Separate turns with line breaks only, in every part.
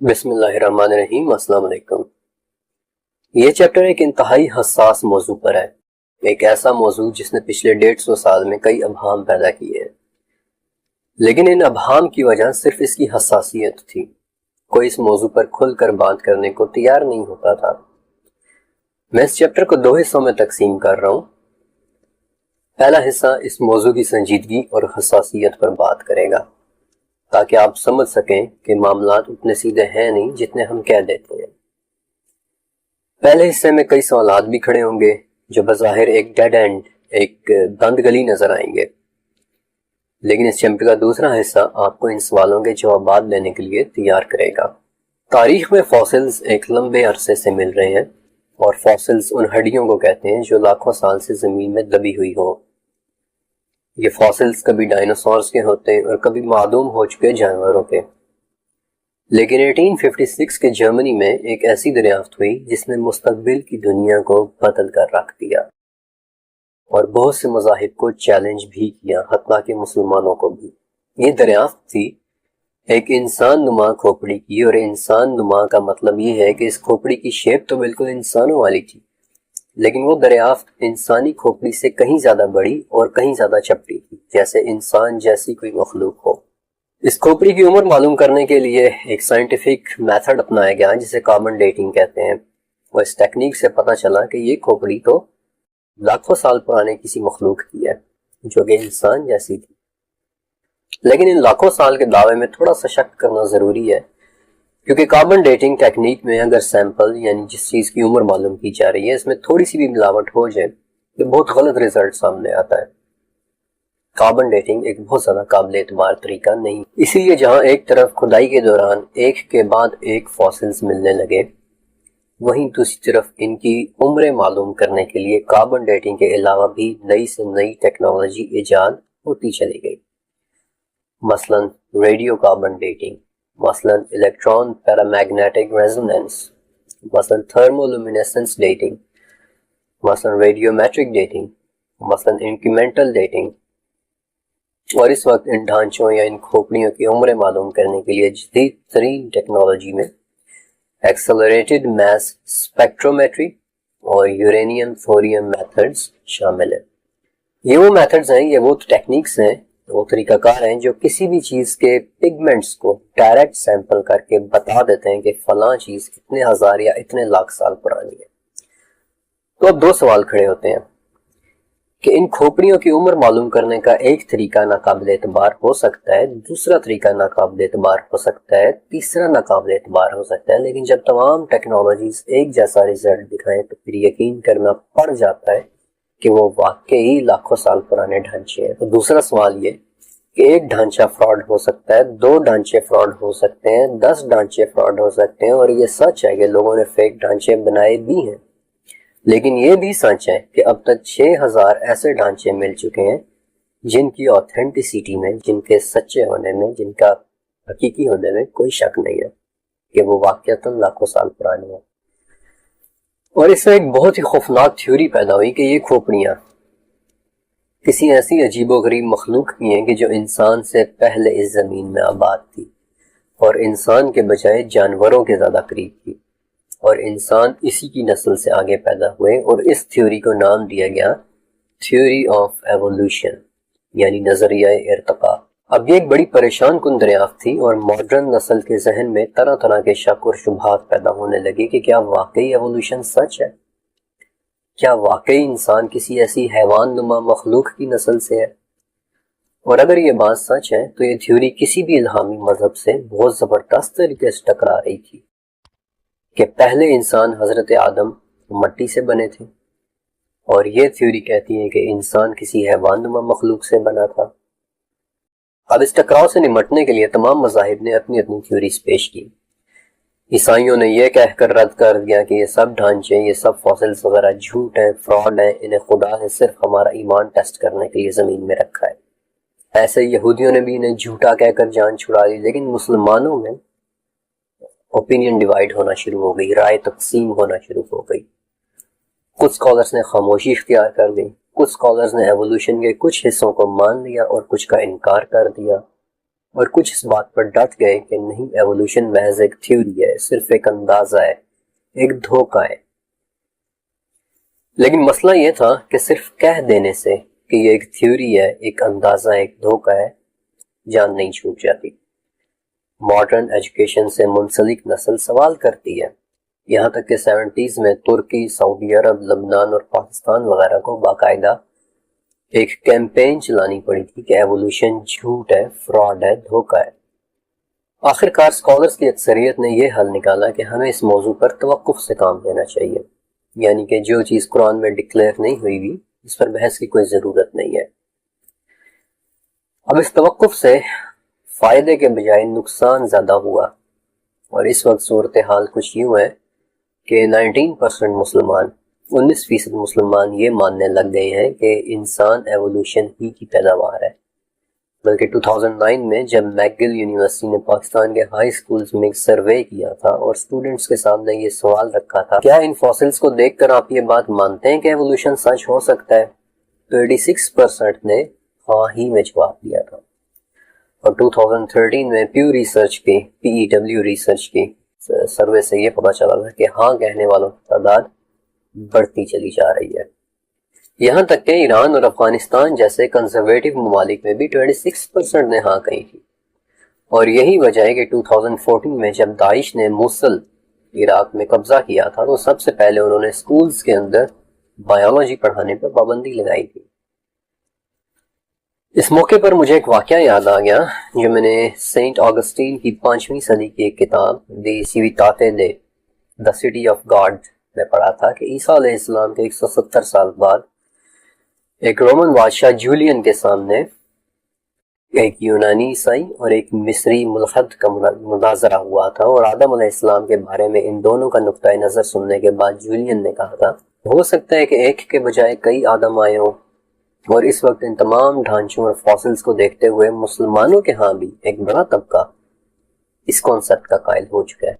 بسم اللہ الرحمن الرحیم۔ السلام علیکم۔ یہ چیپٹر ایک انتہائی حساس موضوع پر ہے، ایک ایسا موضوع جس نے پچھلے 150 سال میں کئی ابہام پیدا کیے ہیں، لیکن ان ابہام کی وجہ صرف اس کی حساسیت تھی۔ کوئی اس موضوع پر کھل کر بات کرنے کو تیار نہیں ہوتا تھا۔ میں اس چیپٹر کو 2 حصوں میں تقسیم کر رہا ہوں۔ پہلا حصہ اس موضوع کی سنجیدگی اور حساسیت پر بات کرے گا تاکہ آپ سمجھ سکیں کہ معاملات اتنے سیدھے ہیں نہیں جتنے ہم کہہ دیتے ہیں۔ پہلے حصے میں کئی سوالات بھی کھڑے ہوں گے جو بظاہر ایک ڈیڈ اینڈ، ایک بند گلی نظر آئیں گے، لیکن اس چیپٹر کا دوسرا حصہ آپ کو ان سوالوں کے جوابات دینے کے لیے تیار کرے گا۔ تاریخ میں فاسلز ایک لمبے عرصے سے مل رہے ہیں، اور فاسلز ان ہڈیوں کو کہتے ہیں جو لاکھوں سال سے زمین میں دبی ہوئی ہوں۔ یہ فاسلز کبھی ڈائنوسورز کے ہوتے ہیں اور کبھی معدوم ہو چکے جانوروں کے، لیکن 1856 کے جرمنی میں ایک ایسی دریافت ہوئی جس نے مستقبل کی دنیا کو بدل کر رکھ دیا اور بہت سے مذاہب کو چیلنج بھی کیا، حتیٰ کہ مسلمانوں کو بھی۔ یہ دریافت تھی ایک انسان نما کھوپڑی کی، اور انسان نما کا مطلب یہ ہے کہ اس کھوپڑی کی شیپ تو بالکل انسانوں والی تھی، لیکن وہ دریافت انسانی کھوپڑی سے کہیں زیادہ بڑی اور کہیں زیادہ چپٹی تھی، جیسے انسان جیسی کوئی مخلوق ہو۔ اس کھوپڑی کی عمر معلوم کرنے کے لیے ایک سائنٹیفک میتھڈ اپنایا گیا جسے کاربن ڈیٹنگ کہتے ہیں، اور اس ٹیکنیک سے پتہ چلا کہ یہ کھوپڑی تو لاکھوں سال پرانے کسی مخلوق کی ہے جو کہ انسان جیسی تھی۔ لیکن ان لاکھوں سال کے دعوے میں تھوڑا سا شک کرنا ضروری ہے، کیونکہ کاربن ڈیٹنگ ٹیکنیک میں اگر سیمپل یعنی جس چیز کی عمر معلوم کی جا رہی ہے اس میں تھوڑی سی بھی ملاوٹ ہو جائے تو بہت غلط رزلٹ سامنے آتا ہے۔ کاربن ڈیٹنگ ایک بہت زیادہ قابل اعتبار طریقہ نہیں، اسی لیے جہاں ایک طرف کھدائی کے دوران ایک کے بعد ایک فاسلز ملنے لگے، وہیں دوسری طرف ان کی عمریں معلوم کرنے کے لیے کاربن ڈیٹنگ کے علاوہ بھی نئی سے نئی ٹیکنالوجی ایجاد ہوتی چلی گئی، مثلا ریڈیو کاربن ڈیٹنگ، مثلا الیکٹران پیرامیگنیٹک ریزوننس، مثلا تھرمولومینیسنس ڈیٹنگ، مثلا ریڈیومیٹرک ڈیٹنگ، مثلا انکریمنٹل ڈیٹنگ۔ اور اس وقت ان ڈھانچوں یا ان کھوپڑیوں کی عمریں معلوم کرنے کے لیے جدید ترین ٹیکنالوجی میں ایکسلریٹڈ میس اسپیکٹرومیٹری اور یورینیم تھوریم میتھڈز شامل ہیں۔ یہ وہ میتھڈز ہیں، یہ وہ ٹیکنیکس ہیں، وہ طریقہ کار ہیں جو کسی بھی چیز کے پگمنٹس کو ڈائریکٹ سیمپل کر کے بتا دیتے ہیں کہ فلاں چیز اتنے ہزار یا اتنے لاکھ سال پرانی ہے۔ تو اب 2 سوال کھڑے ہوتے ہیں کہ ان کھوپڑیوں کی عمر معلوم کرنے کا ایک طریقہ ناقابل اعتبار ہو سکتا ہے، دوسرا طریقہ ناقابل اعتبار ہو سکتا ہے، تیسرا ناقابل اعتبار ہو سکتا ہے، لیکن جب تمام ٹیکنالوجیز ایک جیسا رزلٹ دکھائیں تو پھر یقین کرنا پڑ جاتا ہے کہ وہ واقعی لاکھوں سال پرانے ڈھانچے ہیں۔ تو دوسرا سوال یہ کہ ایک ڈھانچہ فراڈ ہو سکتا ہے، 2 ڈھانچے فراڈ ہو سکتے ہیں، 10 ڈھانچے فراڈ ہو سکتے ہیں، اور یہ سچ ہے کہ لوگوں نے فیک ڈھانچے بنائے بھی ہیں، لیکن یہ بھی سچ ہے کہ اب تک 6000 ایسے ڈھانچے مل چکے ہیں جن کی آتھینٹیسٹی میں، جن کے سچے ہونے میں، جن کا حقیقی ہونے میں کوئی شک نہیں ہے کہ وہ واقعتاً لاکھوں سال پرانے ہیں۔ اور اس سے ایک بہت ہی خوفناک تھیوری پیدا ہوئی کہ یہ کھوپڑیاں کسی ایسی عجیب و غریب مخلوق کی ہیں کہ جو انسان سے پہلے اس زمین میں آباد تھی اور انسان کے بجائے جانوروں کے زیادہ قریب تھی، اور انسان اسی کی نسل سے آگے پیدا ہوئے، اور اس تھیوری کو نام دیا گیا تھیوری آف ایوولوشن، یعنی نظریہ ارتقاء۔ اب یہ ایک بڑی پریشان کن دریافت تھی، اور ماڈرن نسل کے ذہن میں طرح طرح کے شک اور شبہات پیدا ہونے لگے کہ کیا واقعی ایوولوشن سچ ہے؟ کیا واقعی انسان کسی ایسی حیوان نما مخلوق کی نسل سے ہے؟ اور اگر یہ بات سچ ہے تو یہ تھیوری کسی بھی الہامی مذہب سے بہت زبردست طریقے سے ٹکرا رہی تھی کہ پہلے انسان حضرت آدم مٹی سے بنے تھے، اور یہ تھیوری کہتی ہے کہ انسان کسی حیوان نما مخلوق سے بنا تھا۔ اب اس ٹکراؤ سے نمٹنے کے لیے تمام مذاہب نے اپنی اپنی تھیوریز پیش کی۔ عیسائیوں نے یہ کہہ کر رد کر دیا کہ یہ سب ڈھانچے، یہ سب فاسلز وغیرہ جھوٹ ہیں، فراڈ ہیں، انہیں خدا نے صرف ہمارا ایمان ٹیسٹ کرنے کے لیے زمین میں رکھا ہے۔ ایسے یہودیوں نے بھی انہیں جھوٹا کہہ کر جان چھڑا لی، لیکن مسلمانوں میں اوپینین ڈیوائیڈ ہونا شروع ہو گئی، رائے تقسیم ہونا شروع ہو گئی۔ کچھ اسکالرز نے خاموشی اختیار کر دی، کچھ اسکالرز نے ایوولوشن کے کچھ حصوں کو مان لیا اور کچھ کا انکار کر دیا، اور کچھ اس بات پر ڈٹ گئے کہ نہیں، ایوولوشن محض ایک تھیوری ہے، صرف ایک اندازہ ہے، ایک دھوکہ ہے۔ لیکن مسئلہ یہ تھا کہ صرف کہہ دینے سے کہ یہ ایک تھیوری ہے، ایک اندازہ ہے، ایک دھوکہ ہے، جان نہیں چھوٹ جاتی۔ ماڈرن ایجوکیشن سے منسلک نسل سوال کرتی ہے، یہاں تک کہ 70s میں ترکی، سعودی عرب، لبنان اور پاکستان وغیرہ کو باقاعدہ ایک کیمپین چلانی پڑی تھی کہ ایوولوشن جھوٹ ہے، فراڈ ہے، دھوکہ ہے۔ آخر کار اسکالرز کی اکثریت نے یہ حل نکالا کہ ہمیں اس موضوع پر توقف سے کام لینا چاہیے، یعنی کہ جو چیز قرآن میں ڈکلیئر نہیں ہوئی بھی، اس پر بحث کی کوئی ضرورت نہیں ہے۔ اب اس توقف سے فائدے کے بجائے نقصان زیادہ ہوا، اور اس وقت صورتحال کچھ یوں ہے کہ 19% مسلمان، 19% مسلمان یہ ماننے لگ گئے ہیں کہ انسان ایوولوشن ہی کی پیداوار ہے۔ بلکہ 2009 میں جب میکگل یونیورسٹی نے پاکستان کے ہائی سکولز میں ایک سروے کیا تھا اور سٹوڈنٹس کے سامنے یہ سوال رکھا تھا، کیا ان فاسلز کو دیکھ کر آپ یہ بات مانتے ہیں کہ ایوولوشن سچ ہو سکتا ہے، تو 86% نے ہاں ہی میں جواب دیا تھا۔ اور 2013 میں پیو ریسرچ کی PEW ریسرچ کی سروے سے یہ پتہ چلا تھا کہ ہاں کہنے والوں کی تعداد بڑھتی چلی جا رہی ہے، یہاں تک کہ ایران اور افغانستان جیسے کنزرویٹو ممالک میں بھی 26% نے ہاں کہی تھی۔ اور یہی وجہ ہے کہ 2014 میں جب داعش نے موصل عراق میں قبضہ کیا تھا تو سب سے پہلے انہوں نے سکولز کے اندر بایولوجی پڑھانے پر پابندی لگائی تھی۔ اس موقع پر مجھے ایک واقعہ یاد آ گیا جو میں نے سینٹ آگسٹین کی 5ویں صدی کی ایک کتاب دی سیویتاتے دے دا سٹی آف گاڈ میں پڑھا تھا کہ عیسیٰ علیہ السلام کے 170 سال بعد ایک رومن بادشاہ جولین کے سامنے ایک یونانی عیسائی اور ایک مصری ملحد کا مناظرہ ہوا تھا، اور آدم علیہ السلام کے بارے میں ان دونوں کا نقطۂ نظر سننے کے بعد جولین نے کہا تھا، ہو سکتا ہے کہ ایک کے بجائے کئی آدم آئے ہوں، اور اس وقت ان تمام ڈھانچوں اور فاسلز کو دیکھتے ہوئے مسلمانوں کے ہاں بھی ایک بڑا طبقہ اس کانسیپٹ کا قائل ہو چکا ہے۔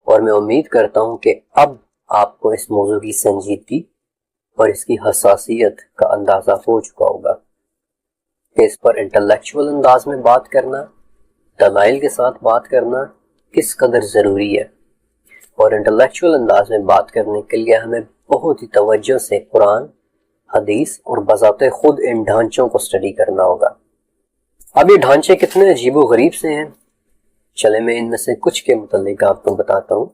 اور میں امید کرتا ہوں کہ اب آپ کو اس موضوع کی سنجیدگی اور اس کی حساسیت کا اندازہ ہو چکا ہوگا کہ اس پر انٹلیکچول انداز میں بات کرنا، دلائل کے ساتھ بات کرنا کس قدر ضروری ہے، اور انٹلیکچول انداز میں بات کرنے کے لیے ہمیں بہت ہی توجہ سے قرآن، حدیث اور بذات خود ان ڈھانچوں کو اسٹڈی کرنا ہوگا۔ اب یہ ڈھانچے کتنے عجیب و غریب سے ہیں، چلے میں ان میں سے کچھ کے متعلق آپ کو بتاتا ہوں۔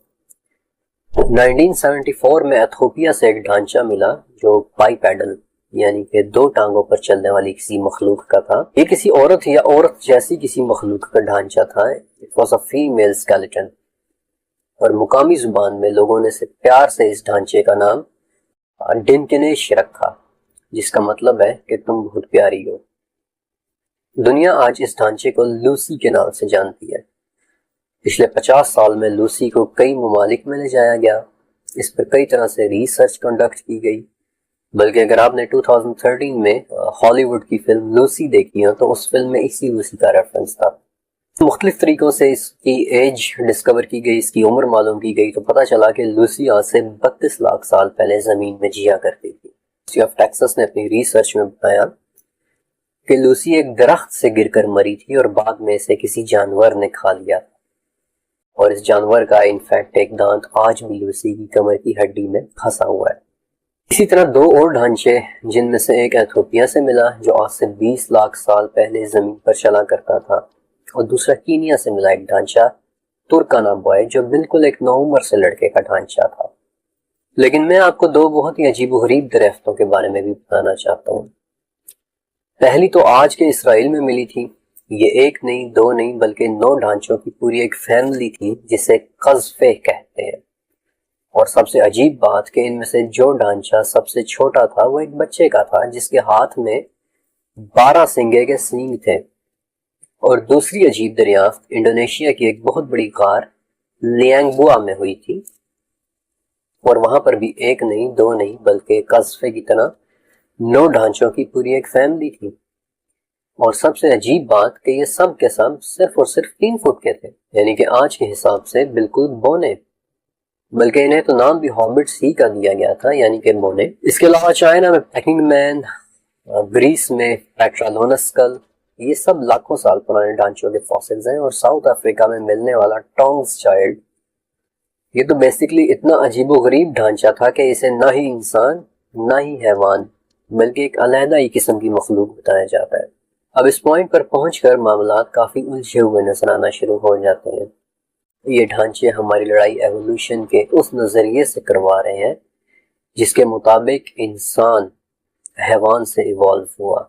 1974 میں ایتھوپیا سے ایک ڈھانچہ ملا جو بائی پیڈل یعنی کہ 2 ٹانگوں پر چلنے والی کسی مخلوق کا تھا۔ یہ کسی عورت یا عورت جیسی کسی مخلوق کا ڈھانچہ تھا۔ It was a female skeleton، اور مقامی زبان میں لوگوں نے پیار سے اس ڈھانچے کا نام ڈنکنیش رکھا، جس کا مطلب ہے کہ تم بہت پیاری ہو۔ دنیا آج اس ڈھانچے کو لوسی کے نام سے جانتی ہے۔ پچھلے 50 سال میں لوسی کو کئی ممالک میں لے جایا گیا، اس پر کئی طرح سے ریسرچ کنڈکٹ کی گئی، بلکہ اگر آپ نے 2013 میں ہالی ووڈ کی فلم لوسی دیکھی ہے تو اس فلم میں اسی لوسی کا ریفرنس تھا۔ مختلف طریقوں سے اس کی ایج ڈسکور کی گئی، اس کی عمر معلوم کی گئی، تو پتہ چلا کہ لوسی آج سے 32 لاکھ سال پہلے زمین میں جیا کرتی تھی۔ یونیورسٹی آف ٹیکساس نے اپنی ریسرچ میں بتایا کہ لوسی ایک درخت سے گر کر مری تھی اور بعد میں اسے کسی جانور نے کھا لیا، اور اس جانور کا انفیکٹ ایک دانت آج بھی لوسی کی کمر کی ہڈی میں پھنسا ہوا ہے۔ اسی طرح 2 اور ڈھانچے، جن میں سے ایک ایتھوپیا سے ملا جو آج سے 20 لاکھ سال پہلے زمین پر چلا کرتا تھا، اور دوسرا کینیا سے ملا ایک ڈھانچہ ترکانا بوائے جو بالکل ایک نوعمر سے لڑکے کا ڈھانچہ تھا۔ لیکن میں آپ کو 2 بہت ہی عجیب و غریب دریافتوں کے بارے میں بھی بتانا چاہتا ہوں۔ پہلی تو آج کے اسرائیل میں ملی تھی، یہ 1 نہیں 2 نہیں بلکہ 9 ڈھانچوں کی پوری ایک فیملی تھی جسے قذفے کہتے ہیں، اور سب سے عجیب بات کہ ان میں سے جو ڈھانچہ سب سے چھوٹا تھا وہ ایک بچے کا تھا جس کے ہاتھ میں 12 سنگے کے سینگ تھے۔ اور دوسری عجیب دریافت انڈونیشیا کی ایک بہت بڑی غار لیانگ بوا میں ہوئی تھی، اور وہاں پر بھی 1 نہیں 2 نہیں بلکہ قذفے کی طرح 9 ڈھانچوں کی پوری ایک فیملی تھی۔ اور سب سے عجیب بات کہ یہ سب کے سب صرف اور صرف 3 فٹ کے تھے، یعنی کہ آج کے حساب سے بالکل بونے، بلکہ انہیں تو نام بھی ہابٹس ہی کا دیا گیا تھا، یعنی کہ بونے۔ اس کے علاوہ چائنا میں پیکنگ مین، گریس میں پیٹرالونسکل، یہ سب لاکھوں سال پرانے ڈھانچوں کے فاسلز ہیں، اور ساؤتھ افریقہ میں ملنے والا ٹونگز چائلڈ یہ تو بیسیکلی اتنا عجیب و غریب ڈھانچہ تھا کہ اسے نہ ہی انسان نہ ہی حیوان بلکہ ایک علیحدہ ہی قسم کی مخلوق بتایا جاتا ہے۔ اب اس پوائنٹ پر پہنچ کر معاملات کافی الجھے ہوئے نظر آنا شروع ہو جاتے ہیں۔ یہ ڈھانچے ہماری لڑائی ایوولوشن کے اس نظریے سے کروا رہے ہیں جس کے مطابق انسان حیوان سے ایوالو ہوا،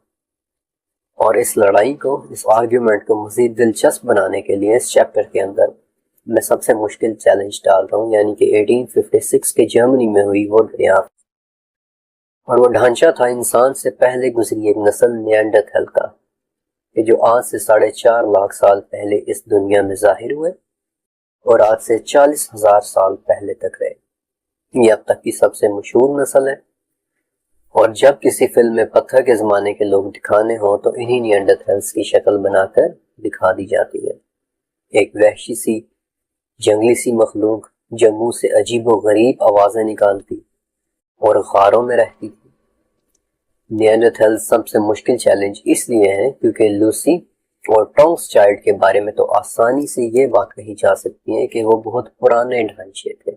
اور اس لڑائی کو، اس آرگیومنٹ کو مزید دلچسپ بنانے کے لیے اس چیپٹر کے اندر میں سب سے مشکل چیلنج ڈال رہا ہوں، یعنی کہ 1856 کے جرمنی میں ہوئی وہ دریافت، اور وہ ڈھانچہ تھا انسان سے پہلے گزری ایک نسل نیانڈرتھل کا، کہ جو آج سے 4.5 لاکھ سال پہلے اس دنیا میں ظاہر ہوئے اور آج سے 40,000 سال پہلے تک رہے۔ یہ اب تک کی سب سے مشہور نسل ہے، اور جب کسی فلم میں پتھر کے زمانے کے لوگ دکھانے ہوں تو انہی نیانڈرتھلز کی شکل بنا کر دکھا دی جاتی ہے۔ ایک وحشی سی جنگلی سی مخلوق جو منہ سے عجیب و غریب آوازیں نکالتی اور غاروں میں رہتی تھی۔ نیانڈرتھل سب سے مشکل چیلنج اس لیے ہے کیونکہ لوسی اور ٹونگز چائلڈ کے بارے میں تو آسانی سے یہ بات کہی جا سکتی ہے کہ وہ بہت پرانے ڈھانچے تھے۔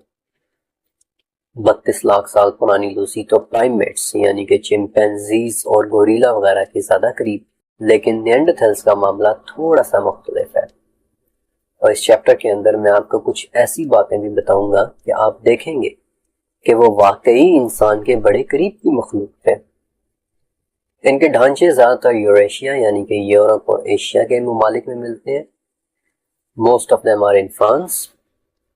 32 لاکھ سال پرانی لوسی تو پرائمیٹس یعنی کہ چمپینزیز اور گوریلا وغیرہ کے زیادہ قریب، لیکن نیانڈرتھلز کا معاملہ تھوڑا سا مختلف ہے، اور اس چیپٹر کے اندر میں آپ کو کچھ ایسی باتیں بھی بتاؤں گا کہ آپ دیکھیں گے کہ وہ واقعی انسان کے بڑے قریب کی مخلوق تھے۔ ان کے ڈھانچے زیادہ تر یوریشیا یعنی کہ یورپ اور ایشیا کے ممالک میں ملتے ہیں۔ Most of them are in France,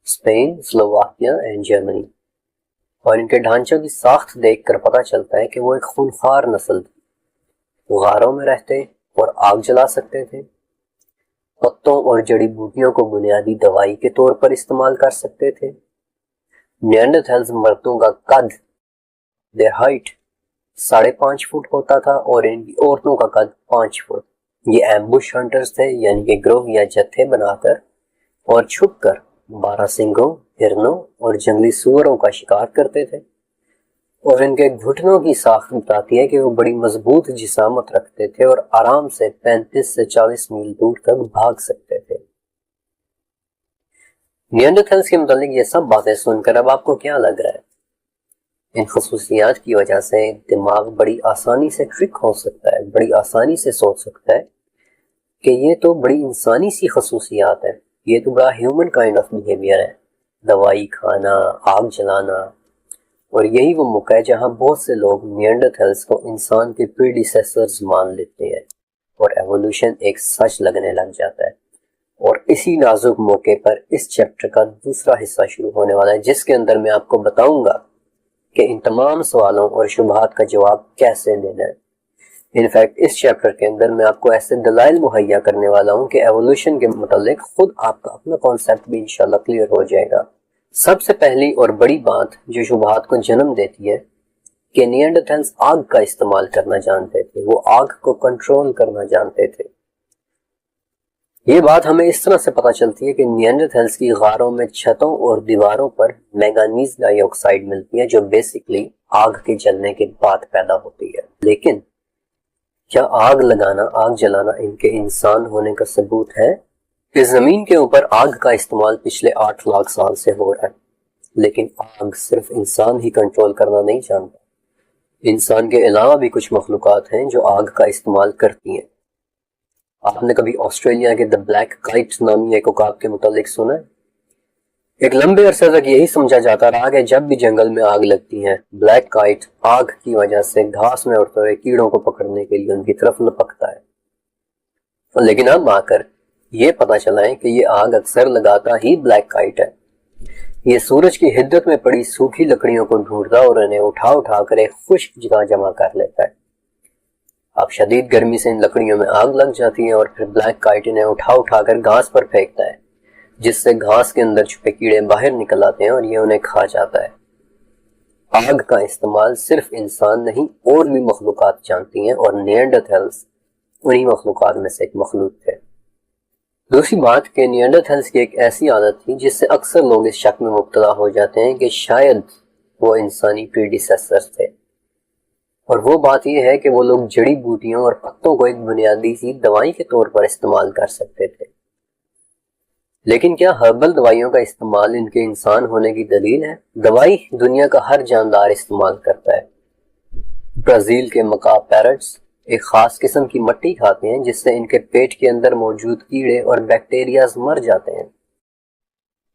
Spain, Slovakia and Germany, اور ان کے ڈھانچوں کی ساخت دیکھ کر پتہ چلتا ہے کہ وہ ایک خونخوار نسل تھی۔ غاروں میں رہتے اور آگ جلا سکتے تھے، پتوں اور جڑی بوٹیوں کو بنیادی دوائی کے طور پر استعمال کر سکتے تھے۔ نیانڈرتھلز مردوں کا قد their height 5.5 فٹ ہوتا تھا، اور ان کی عورتوں کا قد 5 فٹ۔ یہ ایمبوش ہنٹرز تھے یعنی کہ گروہ یا جتھے بنا کر اور چھپ کر باراسنگوں، ہرنوں اور جنگلی سوروں کا شکار کرتے تھے، اور ان کے گھٹنوں کی ساخت بتاتی ہے کہ وہ بڑی مضبوط جسامت رکھتے تھے اور آرام سے 35 سے 40 میل دور تک بھاگ سکتے تھے۔ نیانڈرتھلز کے متعلق یہ سب باتیں سن کر اب آپ کو کیا لگ رہا ہے؟ ان خصوصیات کی وجہ سے دماغ بڑی آسانی سے ٹرک ہو سکتا ہے، بڑی آسانی سے سوچ سکتا ہے کہ یہ تو بڑی انسانی سی خصوصیات ہیں، یہ تو بڑا ہیومن کائنڈ آف بیہیویئر ہے، دوائی کھانا، آگ جلانا، اور یہی وہ موقع ہے جہاں بہت سے لوگ نیانڈرتھلز کو انسان کے پریڈیسیسرز مان لیتے ہیں اور ایوولوشن ایک سچ لگنے لگ جاتا ہے۔ اور اسی نازک موقع پر اس چیپٹر کا دوسرا حصہ شروع ہونے والا ہے، جس کے اندر میں آپ کو بتاؤں گا کہ ان تمام سوالوں اور شبہات کا جواب کیسے دینا ہے۔ انفیکٹ اس چیپٹر کے اندر میں آپ کو ایسے دلائل مہیا کرنے والا ہوں کہ ایوولوشن کے متعلق خود آپ کا اپنا کانسیپٹ بھی انشاءاللہ کلیئر ہو جائے گا۔ سب سے پہلی اور بڑی بات جو شبہات کو جنم دیتی ہے کہ نیانڈرتھلز آگ کا استعمال کرنا جانتے تھے، وہ آگ کو کنٹرول کرنا جانتے تھے۔ یہ بات ہمیں اس طرح سے پتہ چلتی ہے کہ نیانڈرتھلز کی غاروں میں چھتوں اور دیواروں پر مینگنیز ڈائی آکسائڈ ملتی ہے جو بیسیکلی آگ کے جلنے کے بعد پیدا ہوتی ہے۔ لیکن کیا آگ لگانا، آگ جلانا ان کے انسان ہونے کا ثبوت ہے؟ اس زمین کے اوپر آگ کا استعمال پچھلے 8 لاکھ سال سے ہو رہا ہے، لیکن آگ صرف انسان ہی کنٹرول کرنا نہیں جانتا۔ انسان کے علاوہ بھی کچھ مخلوقات ہیں جو آگ کا استعمال کرتی ہیں۔ آپ نے کبھی آسٹریلیا کے دا بلیک کائٹ نامی ایک عقاب کے متعلق سنا ہے؟ ایک لمبے عرصے تک یہی سمجھا جاتا رہا کہ جب بھی جنگل میں آگ لگتی ہے، بلیک کائٹ آگ کی وجہ سے گھاس میں اڑتے ہوئے کیڑوں کو پکڑنے کے لیے ان کی طرف لپکتا ہے، لیکن اب آ کر یہ پتہ چلا ہے کہ یہ آگ اکثر لگاتا ہی بلیک کائٹ ہے۔ یہ سورج کی حدت میں پڑی سوکھی لکڑیوں کو ڈھونڈتا اور انہیں اٹھا کر ایک خشک جگہ جمع کر لیتا ہے۔ اب شدید گرمی سے ان لکڑیوں میں آگ لگ جاتی ہے اور پھر بلیک کائٹ انہیں اٹھا کر گھاس پر پھینکتا ہے، جس سے گھاس کے اندر چھپے کیڑے باہر نکل آتے ہیں اور یہ انہیں کھا جاتا ہے۔ آگ کا استعمال صرف انسان نہیں اور بھی مخلوقات جانتی ہیں، اور نیانڈرتھلز انہی مخلوقات میں سے ایک مخلوق تھے۔ دوسری بات کہ نیانڈرتھلز کی ایک ایسی عادت تھی جس سے اکثر لوگ اس شک میں مبتلا ہو جاتے ہیں کہ شاید وہ انسانی پریڈیسیسر تھے۔ اور وہ بات یہ ہے کہ وہ لوگ جڑی بوٹیوں اور پتوں کو ایک بنیادی سی دوائی کے طور پر استعمال کر سکتے تھے، لیکن کیا ہربل دوائیوں کا استعمال ان کے انسان ہونے کی دلیل ہے؟ دوائی دنیا کا ہر جاندار استعمال کرتا ہے۔ برازیل کے مکا پیرٹس ایک خاص قسم کی مٹی کھاتے ہیں جس سے ان کے پیٹ کے اندر موجود کیڑے اور بیکٹیریاز مر جاتے ہیں۔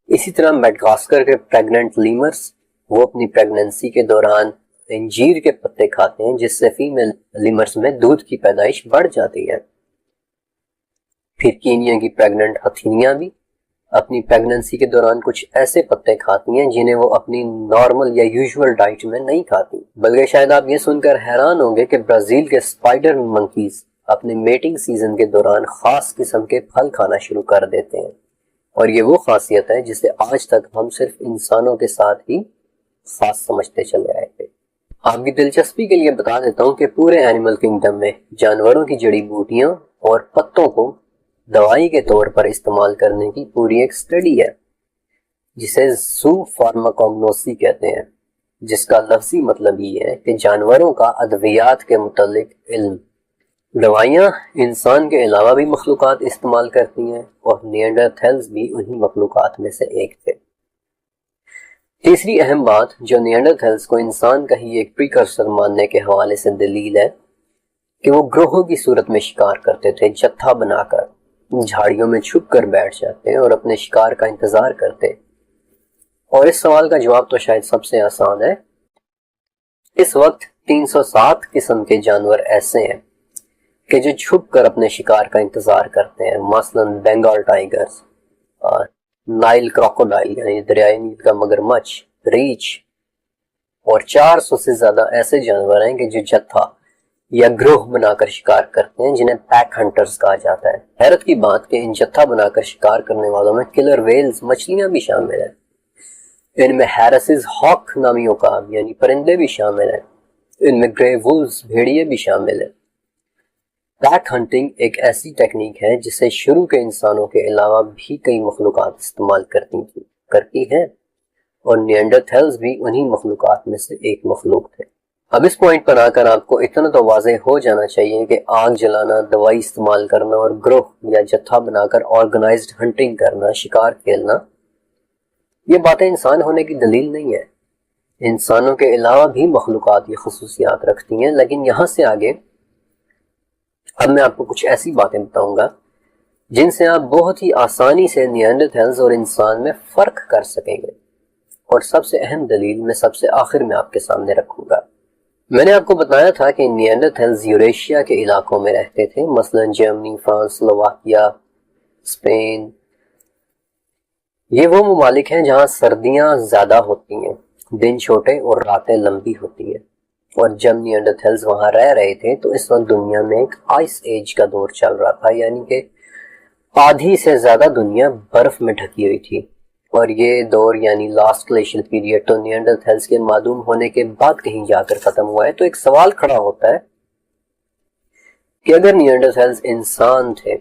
اسی طرح میڈغاسکر کے پریگننٹ لیمرز، وہ اپنی پریگننسی کے دوران انجیر کے پتے کھاتے ہیں جس سے فیمیل لیمرز میں دودھ کی پیدائش بڑھ جاتی ہے۔ پھر کینیا کی پریگننٹ ہتھینیاں بھی اپنی پریگننسی کے دوران کچھ ایسے پتے کھاتی ہیں جنہیں وہ اپنی نارمل یا یوزول ڈائٹ میں نہیں کھاتی۔ بلکہ شاید آپ یہ سن کر حیران ہوں گے کہ برازیل کے اسپائڈر منکیز اپنے میٹنگ سیزن کے دوران خاص قسم کے پھل کھانا شروع کر دیتے ہیں، اور یہ وہ خاصیت ہے جسے آج تک ہم صرف انسانوں کے ساتھ ہی خاص سمجھتے چلے آئے تھے۔ آپ کی دلچسپی کے لیے بتا دیتا ہوں کہ پورے اینیمل کنگڈم میں جانوروں کی جڑی بوٹیاں اور پتوں کو دوائی کے طور پر استعمال کرنے کی پوری ایک سٹڈی ہے جسے زو فارماکوگنوسی کہتے ہیں، جس کا لفظی مطلب یہ ہے کہ جانوروں کا ادویات کے متعلق علم۔ دوائیاں انسان کے علاوہ بھی مخلوقات استعمال کرتی ہیں، اور نیانڈرتھلز بھی انہی مخلوقات میں سے ایک تھے۔ تیسری اہم بات جو نیانڈرتھلز کو انسان کا ہی ایک پریکرسر ماننے کے حوالے سے دلیل ہے کہ وہ گروہوں کی صورت میں شکار کرتے تھے، جتھا بنا کر جھاڑیوں میں چھپ کر بیٹھ جاتے اور اپنے شکار کا انتظار کرتے۔ اور اس سوال کا جواب تو شاید سب سے آسان ہے۔ اس وقت 307 قسم کے جانور ایسے ہیں کہ جو چھپ کر اپنے شکار کا انتظار کرتے ہیں، مثلا بنگال ٹائیگرز، نائل کراکوڈائل یعنی دریائے نیل کا مگرمچھ، ریچھ، اور 400 سے زیادہ ایسے جانور ہیں کہ جو جتھا یا گروہ بنا کر شکار کرتے ہیں، جنہیں پیک ہنٹرز کہا جاتا ہے۔ حیرت کی بات کہ ان جتھا بنا کر شکار کرنے والوں میں کلر ویلز مچھلیاں بھی شامل ہیں، ان میں ہیرسز ہاک نامی عقاب یعنی پرندے بھی شامل ہیں، ان میں گرے وولز بھیڑیے بھی شامل ہیں۔ پیک ہنٹنگ ایک ایسی ٹیکنیک ہے جسے شروع کے انسانوں کے علاوہ بھی کئی مخلوقات استعمال کرتی ہیں، اور نیانڈرتھلز بھی انہی مخلوقات میں سے ایک مخلوق تھے۔ اب اس پوائنٹ پر آ کر آپ کو اتنا تو واضح ہو جانا چاہیے کہ آگ جلانا، دوائی استعمال کرنا اور گروہ یا جتھا بنا کر آرگنائزڈ ہنٹنگ کرنا، شکار کھیلنا، یہ باتیں انسان ہونے کی دلیل نہیں ہے۔ انسانوں کے علاوہ بھی مخلوقات یہ خصوصیات رکھتی ہیں، لیکن یہاں سے آگے اب میں آپ کو کچھ ایسی باتیں بتاؤں گا جن سے آپ بہت ہی آسانی سے نیانڈرتھلز اور انسان میں فرق کر سکیں گے، اور سب سے اہم دلیل میں سب سے آخر میں آپ کے سامنے رکھوں گا۔ میں نے آپ کو بتایا تھا کہ نیانڈرتھلز یوریشیا کے علاقوں میں رہتے تھے، مثلا جرمنی، فرانس، سلوواکیہ، اسپین۔ یہ وہ ممالک ہیں جہاں سردیاں زیادہ ہوتی ہیں، دن چھوٹے اور راتیں لمبی ہوتی ہیں، اور جب نیانڈرتھلز وہاں رہ رہے تھے تو اس وقت دنیا میں ایک آئس ایج کا دور چل رہا تھا، یعنی کہ آدھی سے زیادہ دنیا برف میں ڈھکی ہوئی تھی، اور یہ دور یعنی لاسٹ گلیشیل پیریڈ تو نیانڈرتھلز کے معدوم ہونے کے بعد کہیں جا کر ختم ہوا ہے۔ تو ایک سوال کھڑا ہوتا ہے کہ اگر نیانڈرتھلز انسان تھے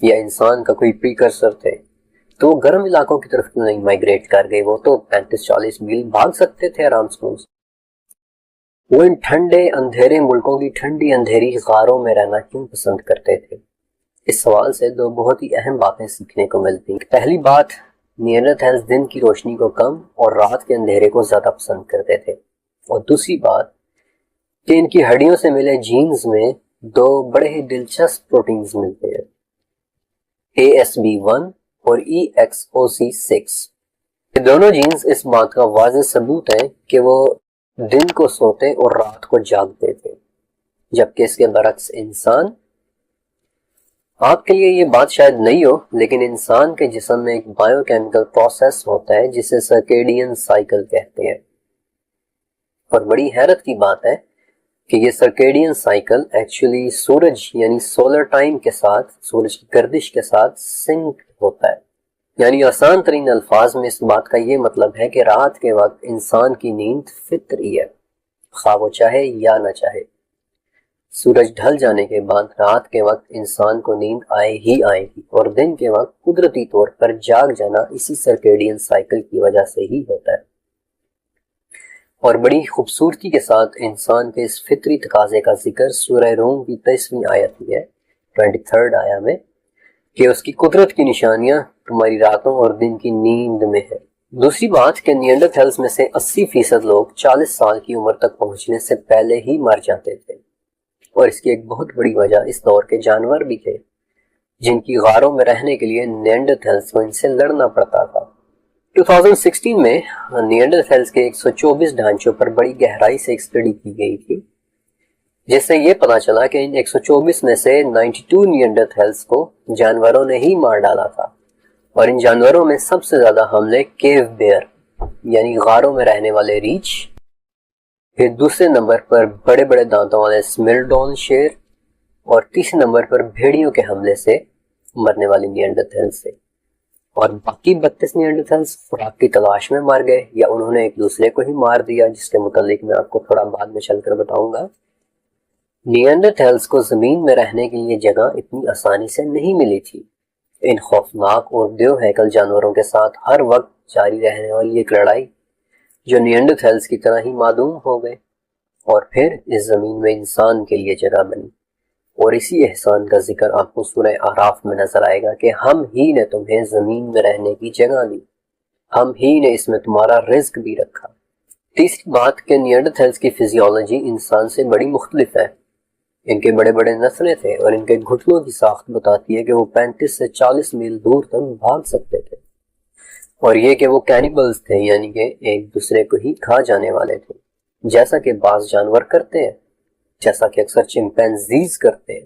یا انسان کا کوئی پریکرسر تھے تو وہ گرم علاقوں کی طرف کیوں نہیں مائگریٹ کر گئے؟ وہ تو 35-40 میل بھاگ سکتے تھے آرام سے۔ وہ ان ٹھنڈے اندھیرے ملکوں کی ٹھنڈی اندھیری غاروں میں رہنا کیوں پسند کرتے تھے؟ اس سوال سے دو بہت ہی اہم باتیں سیکھنے کو ملتی ہیں۔ پہلی بات، نیانڈرتھلز دن کی روشنی کو کم اور رات کے اندھیرے کو زیادہ پسند کرتے تھے، اور دوسری بات کہ ان کی ہڈیوں سے ملے جینز میں دو بڑے ہی دلچسپ پروٹینز ملتے ہیں، ASB1 اور EXOC6۔ یہ دونوں جینز اس بات کا واضح ثبوت ہے کہ وہ دن کو سوتے اور رات کو جاگتے تھے، جبکہ اس کے برعکس انسان، آپ کے لیے یہ بات شاید نہیں ہو لیکن انسان کے جسم میں ایک بائیو کیمیکل پروسیس ہوتا ہے جسے سرکیڈین سائیکل کہتے ہیں، اور بڑی حیرت کی بات ہے کہ یہ سرکیڈین سائیکل ایکچولی سورج یعنی سولر ٹائم کے ساتھ، سورج کی گردش کے ساتھ سنک ہوتا ہے۔ یعنی آسان ترین الفاظ میں اس بات کا یہ مطلب ہے کہ رات کے وقت انسان کی نیند فطری ہے، خواہ وہ چاہے یا نہ چاہے۔ سورج ڈھل جانے کے بعد رات کے وقت انسان کو نیند آئے ہی آئے گی، اور دن کے وقت قدرتی طور پر جاگ جانا اسی سرکیڈین سائیکل کی وجہ سے ہی ہوتا ہے۔ اور بڑی خوبصورتی کے ساتھ انسان کے اس فطری تقاضے کا ذکر سورہ روم کی 23ویں آیت میں ہے، 23rd آیت میں، کہ اس کی قدرت کی نشانیاں تمہاری راتوں اور دن کی نیند میں ہے۔ دوسری بات کہ نیانڈرتھلز میں سے 80% لوگ 40 سال کی عمر تک پہنچنے سے پہلے ہی مر جاتے تھے، اور اس کی ایک بہت بڑی وجہ اس دور کے جانور بھی تھے جن کی غاروں میں رہنے کے لیے نیانڈرتھلز کو ان سے لڑنا پڑتا تھا۔ 2016 میں نیانڈرتھلز کے 124 ڈھانچوں پر بڑی گہرائی سے ایک اسٹڈی کی گئی تھی، جس سے یہ پتا چلا کہ ان 124 میں سے 92 نیانڈرتھلز کو جانوروں نے ہی مار ڈالا تھا، اور ان جانوروں میں سب سے زیادہ حملے کیو بیئر یعنی غاروں میں رہنے والے ریچھ، پھر دوسرے نمبر پر بڑے بڑے دانتوں والے سملڈون شیر، اور تیسرے نمبر پر بھیڑیوں کے حملے سے مرنے والے نیانڈرتھلز سے، اور باقی 32 نیانڈرتھلز خوراک کی تلاش میں مر گئے یا انہوں نے ایک دوسرے کو ہی مار دیا، جس کے متعلق میں آپ کو تھوڑا بعد میں چل کر بتاؤں گا۔ نیانڈرتھلز کو زمین میں رہنے کے لیے جگہ اتنی آسانی سے نہیں ملی تھی۔ ان خوفناک اور دیو ہیکل جانوروں کے ساتھ ہر وقت جاری رہنے والی ایک لڑائی جو نیانڈرتھلز کی طرح ہی معدوم ہو گئے، اور پھر اس زمین میں انسان کے لیے جگہ بنی، اور اسی احسان کا ذکر آپ کو سورہ اعراف میں نظر آئے گا کہ ہم ہی نے تمہیں زمین میں رہنے کی جگہ دی، ہم ہی نے اس میں تمہارا رزق بھی رکھا۔ تیسری بات کہ نیانڈرتھلز کی فزیولوجی انسان سے بڑی مختلف ہے۔ ان کے بڑے بڑے نسلیں تھے، اور ان کے گھٹنوں کی ساخت بتاتی ہے کہ وہ 35 سے 40 میل دور تک بھاگ سکتے تھے، اور یہ کہ وہ کینیبلز تھے، یعنی کہ ایک دوسرے کو ہی کھا جانے والے تھے، جیسا کہ بعض جانور کرتے ہیں، جیسا کہ اکثر چمپینزیز کرتے ہیں،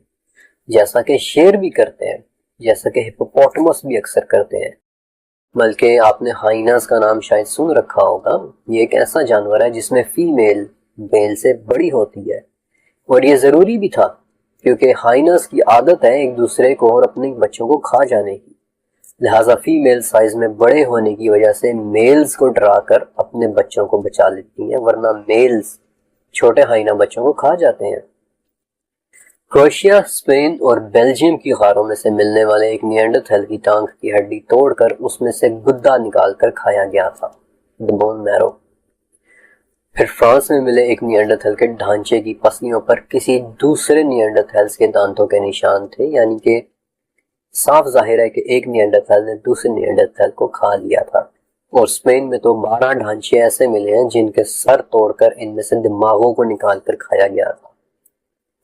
جیسا کہ شیر بھی کرتے ہیں، جیسا کہ ہپوپوٹمس بھی اکثر کرتے ہیں۔ بلکہ آپ نے ہائیناز کا نام شاید سن رکھا ہوگا۔ یہ ایک ایسا جانور ہے جس میں فیمیل میل سے بڑی ہوتی ہے، اور یہ ضروری بھی تھا کیونکہ ہائیناز کی عادت ہے ایک دوسرے کو اور اپنے بچوں کو کھا جانے کی، لہٰذا فیمیل سائز میں بڑے ہونے کی وجہ سے میلز کو ڈرا کر اپنے بچوں کو بچا لیتی ہیں، ورنہ میلز چھوٹے ہائینا بچوں کو کھا جاتے ہیں۔ کروشیا، اسپین اور بیلجیم کی غاروں میں سے ملنے والے ایک نیانڈرتھل کی ٹانگ کی ہڈی توڑ کر اس میں سے گدا نکال کر کھایا گیا تھا، بون میرو۔ پھر فرانس میں ملے ایک نیانڈرتھل کے ڈھانچے کی پسلیوں پر کسی دوسرے نیانڈرتھلز کے دانتوں کے نشان تھے، یعنی کہ صاف ظاہر ہے کہ ایک نیانڈرتھل نے دوسرے نیانڈرتھل کو کھا لیا تھا۔ اور اسپین میں تو 12 ڈھانچے ایسے ملے ہیں جن کے سر توڑ کر ان میں سے دماغوں کو نکال کر کھایا گیا تھا،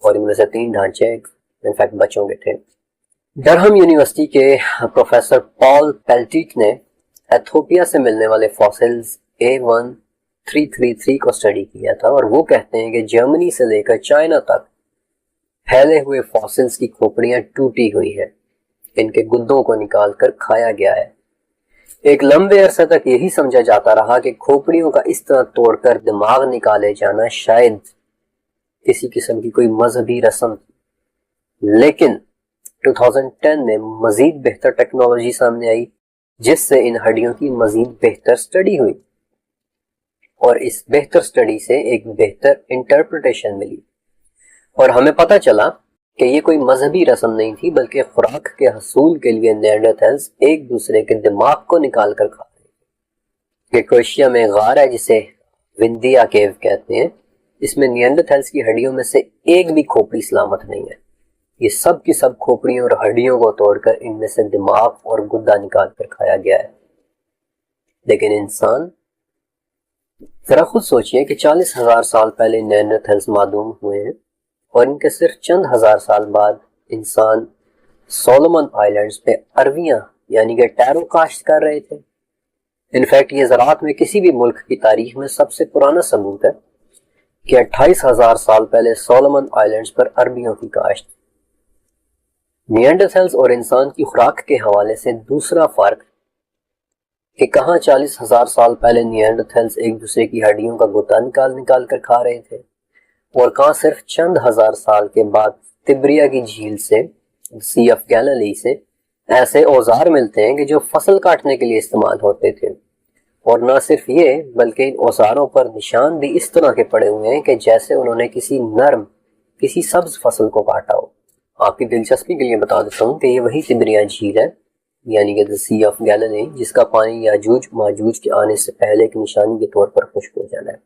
اور ان میں سے 3 ڈھانچے انفیکٹ بچوں کے تھے۔ ڈرہم یونیورسٹی کے پروفیسر پال پیلٹیٹ نے ایتھوپیا سے ملنے والے فاسلز A1333 کو اسٹڈی کیا تھا، اور وہ کہتے ہیں کہ جرمنی سے لے کر چائنا تک پھیلے ہوئے فاسلز کی کھوپڑیاں ٹوٹی ہوئی ہیں، ان کے گدوں کو نکال کر کھایا گیا ہے۔ ایک لمبے عرصے تک یہی سمجھا جاتا رہا کہ کھوپڑیوں کا اس طرح توڑ کر دماغ نکالے جانا شاید کسی قسم کی کوئی مذہبی رسم تھی، لیکن 2010 میں مزید بہتر ٹیکنالوجی سامنے آئی جس سے ان ہڈیوں کی مزید بہتر اسٹڈی ہوئی، اور اس بہتر اسٹڈی سے ایک بہتر انٹرپریٹیشن ملی، اور ہمیں پتہ چلا کہ یہ کوئی مذہبی رسم نہیں تھی بلکہ خوراک کے حصول کے لیے نیانڈرتھلز ایک دوسرے کے دماغ کو نکال کر کھا رہے تھے۔ کہ کروشیا میں غار ہے جسے وندیا کیو کہتے ہیں، اس میں نیانڈرتھلز کی ہڈیوں میں سے ایک بھی کھوپڑی سلامت نہیں ہے، یہ سب کی سب کھوپڑیوں اور ہڈیوں کو توڑ کر ان میں سے دماغ اور گدا نکال کر کھایا گیا ہے۔ لیکن انسان، ذرا خود سوچئے کہ 40,000 سال پہلے نیانڈرتھلز معدوم ہوئے ہیں، اور ان کے صرف چند ہزار سال بعد انسان سولومن آئیلینڈز پہ ارویاں یعنی کہ ٹیرو کاشت کر رہے تھے۔ انفیکٹ یہ زراعت میں کسی بھی ملک کی تاریخ میں سب سے پرانا ثبوت ہے کہ 28,000 سال پہلے سولومن آئیلینڈز پر عربیوں کی کاشت۔ نیانڈرتھلز اور انسان کی خوراک کے حوالے سے دوسرا فرق کہ کہاں 40,000 سال پہلے نیانڈرتھلز ایک دوسرے کی ہڈیوں کا گدا نکال کر کھا رہے تھے، اور کہاں صرف چند ہزار سال کے بعد تبریا کی جھیل سے، سی آف گیلیلی سے ایسے اوزار ملتے ہیں کہ جو فصل کاٹنے کے لیے استعمال ہوتے تھے، اور نہ صرف یہ بلکہ ان اوزاروں پر نشان بھی اس طرح کے پڑے ہوئے ہیں کہ جیسے انہوں نے کسی سبز فصل کو کاٹا ہو۔ آپ کی دلچسپی کے لیے بتا دیتا ہوں کہ یہ وہی تبریا جھیل ہے، یعنی کہ سی آف گیلیلی، جس کا پانی یاجوج ماجوج کے آنے سے پہلے ایک نشانی کے طور پر خشک ہو جانا ہے۔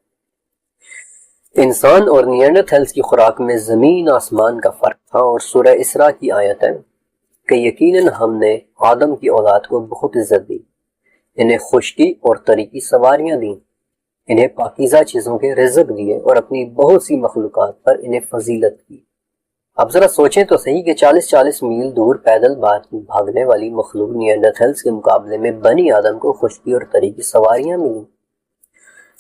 انسان اور نیانڈرتھلز کی خوراک میں زمین آسمان کا فرق تھا، اور سورہ اسراء کی آیت ہے کہ یقیناً ہم نے آدم کی اولاد کو بہت عزت دی، انہیں خشکی اور طری کی سواریاں دیں، انہیں پاکیزہ چیزوں کے رزق دیے اور اپنی بہت سی مخلوقات پر انہیں فضیلت کی۔ اب ذرا سوچیں تو صحیح کہ 40 میل دور پیدل بھاگنے والی مخلوق نیانڈرتھلز کے مقابلے میں بنی آدم کو خشکی اور طری کی سواریاں ملیں۔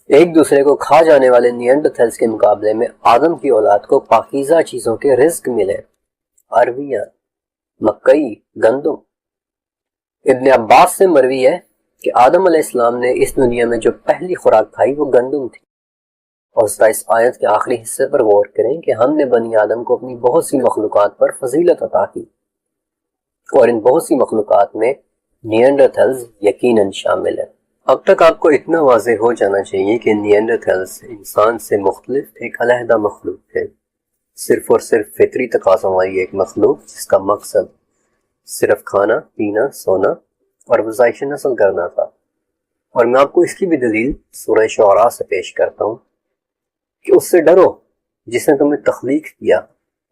ایک دوسرے کو کھا جانے والے نیانڈرتھلز کے مقابلے میں آدم کی اولاد کو پاکیزہ چیزوں کے رزق ملے، ارویاں، مکئی، گندم۔ ابن عباس سے مروی ہے کہ آدم علیہ السلام نے اس دنیا میں جو پہلی خوراک کھائی وہ گندم تھی۔ اور اس آیت کے آخری حصے پر غور کریں کہ ہم نے بنی آدم کو اپنی بہت سی مخلوقات پر فضیلت عطا کی، اور ان بہت سی مخلوقات میں نیانڈرتھلز یقیناً شامل ہے۔ اب تک آپ کو اتنا واضح ہو جانا چاہیے کہ نیانڈرتھلز انسان سے مختلف ایک علیحدہ مخلوق تھے، صرف اور صرف فطری تقاضوں والی ایک مخلوق جس کا مقصد صرف کھانا، پینا، سونا اور افزائش نسل کرنا تھا۔ اور میں آپ کو اس کی بھی دلیل سورہ شعراء سے پیش کرتا ہوں کہ اس سے ڈرو جس نے تمہیں تخلیق کیا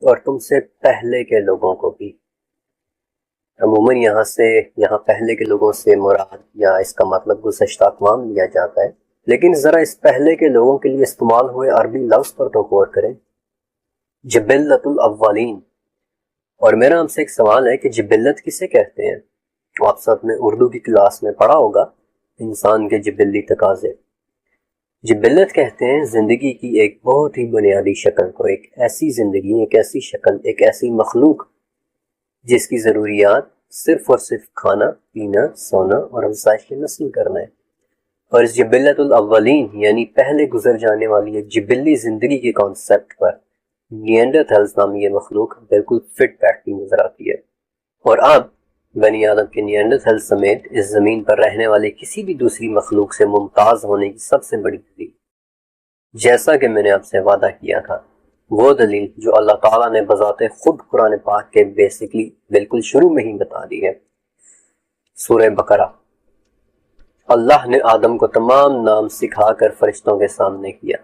اور تم سے پہلے کے لوگوں کو بھی۔ عموماً یہاں پہلے کے لوگوں سے مراد یا اس کا مطلب گزشتہ اقوام لیا جاتا ہے، لیکن ذرا اس پہلے کے لوگوں کے لیے استعمال ہوئے عربی لفظ پر تو غور کریں، جبلت الاولین۔ اور میرا آپ سے ایک سوال ہے کہ جبلت کسے کہتے ہیں؟ آپ سب نے اردو کی کلاس میں پڑھا ہوگا انسان کے جبلی تقاضے۔ جبلت کہتے ہیں زندگی کی ایک بہت ہی بنیادی شکل کو، ایک ایسی زندگی، ایک ایسی شکل، ایک ایسی مخلوق جس کی ضروریات صرف اور صرف کھانا، پینا، سونا اور افزائش نسل کرنا ہے۔ اور اس جبلت الاولین یعنی پہلے گزر جانے والی ایک جبلی زندگی کے کانسیپٹ پر نیانڈرتھلز نامی یہ مخلوق بالکل فٹ بیٹھتی نظر آتی ہے۔ اور اب بنی آدم کے نیانڈرتھلز سمیت اس زمین پر رہنے والے کسی بھی دوسری مخلوق سے ممتاز ہونے کی سب سے بڑی دلیل، جیسا کہ میں نے آپ سے وعدہ کیا تھا، وہ دلیل جو اللہ تعالیٰ نے بذات خود قرآن پاک کے بالکل شروع میں ہی بتا دی ہے۔ سورہ بقرہ۔ اللہ نے آدم کو تمام نام سکھا کر فرشتوں کے سامنے کیا۔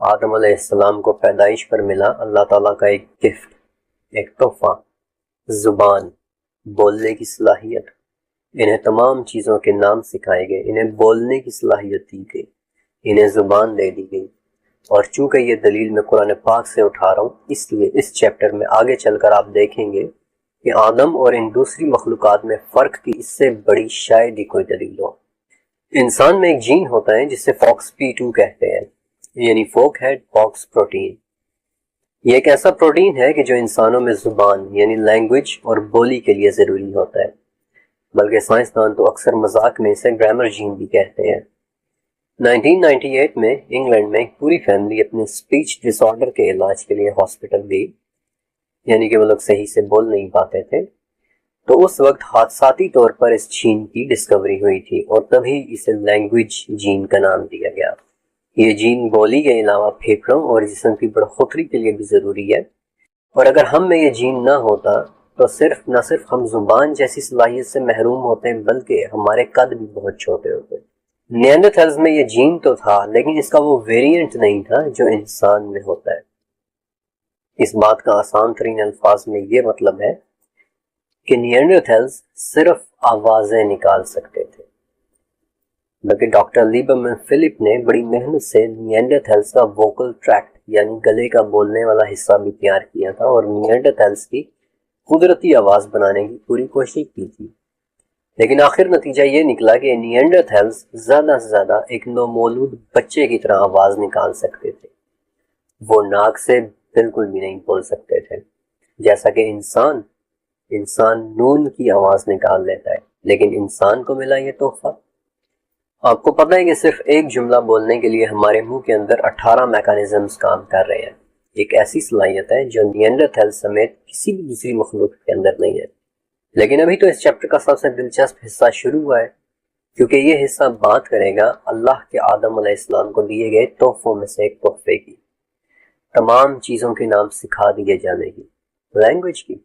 آدم علیہ السلام کو پیدائش پر ملا اللہ تعالیٰ کا ایک گفٹ، ایک تحفہ، زبان، بولنے کی صلاحیت۔ انہیں تمام چیزوں کے نام سکھائے گئے، انہیں بولنے کی صلاحیت دی گئی، انہیں زبان دے دی گئی۔ اور چونکہ یہ دلیل میں قرآن پاک سے اٹھا رہا ہوں، اس لیے اس چیپٹر میں آگے چل کر آپ دیکھیں گے کہ آدم اور ان دوسری مخلوقات میں فرق کی اس سے بڑی شاید ہی کوئی دلیل ہو۔ انسان میں ایک جین ہوتا ہے جسے FOXP2 کہتے ہیں، یعنی فوک ہیڈ فاکس پروٹین۔ یہ ایک ایسا پروٹین ہے کہ جو انسانوں میں زبان یعنی لینگویج اور بولی کے لیے ضروری ہوتا ہے، بلکہ سائنسدان تو اکثر مذاق میں اسے گرامر جین بھی کہتے ہیں۔ 1998 میں انگلینڈ میں ایک پوری فیملی اپنے سپیچ ڈس آرڈر کے علاج کے لیے ہاسپٹل گئی، یعنی کہ وہ لوگ صحیح سے بول نہیں پاتے تھے، تو اس وقت حادثاتی طور پر اس جین کی ڈسکوری ہوئی تھی اور تبھی اسے لینگویج جین کا نام دیا گیا۔ یہ جین بولی کے علاوہ پھیپھڑوں اور جسم کی بڑھوتری کے لیے بھی ضروری ہے، اور اگر ہم میں یہ جین نہ ہوتا تو نہ صرف ہم زبان جیسی صلاحیت سے محروم ہوتے بلکہ ہمارے قد بھی بہت چھوٹے ہوتے۔ نیانڈرتھلز میں یہ جین تو تھا، لیکن اس کا وہ ویریئنٹ نہیں تھا جو انسان میں ہوتا ہے۔ اس بات کا آسان ترین الفاظ میں یہ مطلب ہے کہ نیانڈرتھلز صرف آوازیں نکال سکتے تھے، بلکہ ڈاکٹر لیبرمن فلپ نے بڑی محنت سے نیانڈرتھلز کا ووکل ٹریکٹ یعنی گلے کا بولنے والا حصہ بھی تیار کیا تھا اور نیانڈرتھلز کی قدرتی آواز بنانے کی پوری کوشش کی تھی، لیکن آخر نتیجہ یہ نکلا کہ نیانڈرتھلز زیادہ سے زیادہ ایک نومولود بچے کی طرح آواز نکال سکتے تھے، وہ ناک سے بالکل بھی نہیں بول سکتے تھے، جیسا کہ انسان نون کی آواز نکال لیتا ہے، لیکن انسان کو ملا یہ تحفہ۔ آپ کو پتہ ہے کہ صرف ایک جملہ بولنے کے لیے ہمارے منہ کے اندر 18 میکانزمز کام کر رہے ہیں، ایک ایسی صلاحیت ہے جو نیانڈرتھلز سمیت کسی بھی دوسری مخلوق کے اندر نہیں ہے۔ لیکن ابھی تو اس چیپٹر کا سب سے دلچسپ حصہ شروع ہوا ہے، کیونکہ یہ حصہ بات کرے گا اللہ کے آدم علیہ السلام کو دیے گئے تحفوں میں سے ایک تحفے کی، تمام چیزوں کے نام سکھا دیے جانے کی، لینگویج کی۔